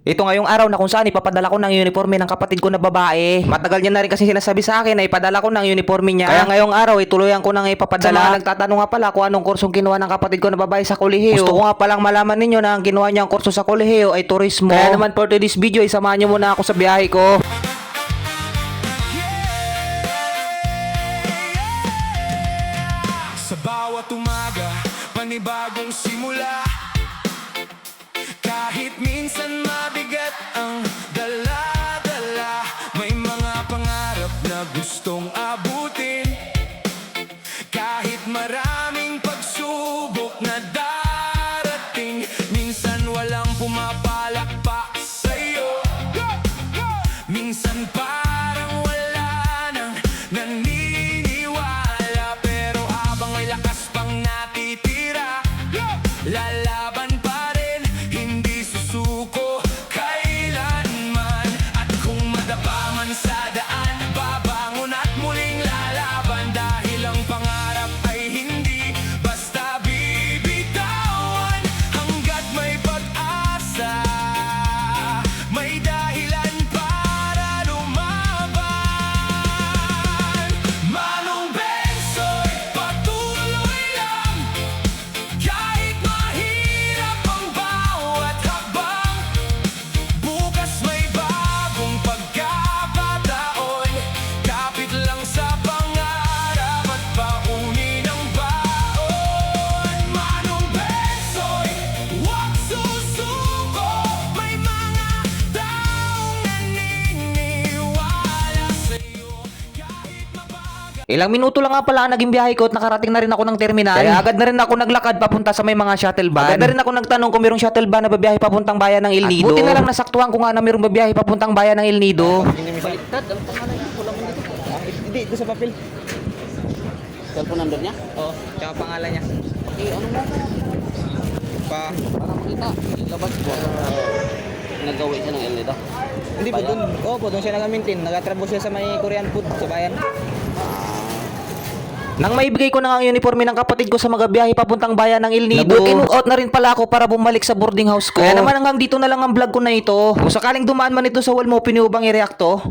Ito ngayong araw na kung saan ipapadala ko ng uniforme ng kapatid ko na babae. Matagal niya na rin kasi sinasabi sa akin na ipadala ko ng uniforme niya. Kaya ngayong araw ituloyan ko nang ipapadala. Sa mga nagtatanong nga pala kung anong kursong kinuha ng kapatid ko na babae sa kolehiyo. Gusto ko nga palang malaman ninyo na ang kinuha niyang kurso sa kolehiyo ay turismo. Kaya naman for today's video, isamahan niyo muna ako sa biyahe ko. Sa bawat umaga, panibagong simula. Kahit minsan mabigat ang dala-dala, may mga pangarap na gustong abutin. Kahit maraming pagsubok na darating, minsan walang pumapalakpak sa'yo. Minsan parang wala nang naniniwala, pero habang may lakas pang natitira, lalaban pa rin, hindi susuko kailanman. At kung madapa man sa daan, babangon at muling lalaban, dahil ang pangarap ay hindi basta bibitawan. Hanggat may pag-asa, may dahilan para lumaban. Manong Bensoy, patuloy lang. Kahit mahirap ang bawat hakbang, bukas may bagong pagkakataon. Kapit lang sa pangarap at paunin ang baon. Manong Bensoy, huwag susuko. May mga taong naniniwala sa'yo kahit mabagal. Ilang minuto lang nga pala ang naging biyahe ko at nakarating na rin ako ng terminal. Kaya agad na rin ako naglakad papunta sa may mga shuttle van. Agad na rin ako nagtanong kung mayroong shuttle van na babiyahe papuntang bayan ng El Nido. At buti na lang nasaktuhan ko nga na mayroong babiyahe papuntang bayan ng El Nido. Baliktad, ang pangalan niya, wala man dito. Hindi, ito sa papel. Cellphone number niya? Oo, tsaka pangalan niya. Ano mo? Para makita, labas ko. Nagawi siya ng El Nido. Hindi po doon. Oo po, doon siya nag-maintain. Nagatrabaho siya sa may Korean food sa bayan. Nang maibigay ko na ang uniforme ng kapatid ko sa mga biyahe papuntang bayan ng El Nido, nag-walk out na rin pala ako para bumalik sa boarding house ko. Kaya naman hanggang dito na lang ang vlog ko na ito. Kung sakaling dumaan man ito sa wall mo, piniubang i-react to.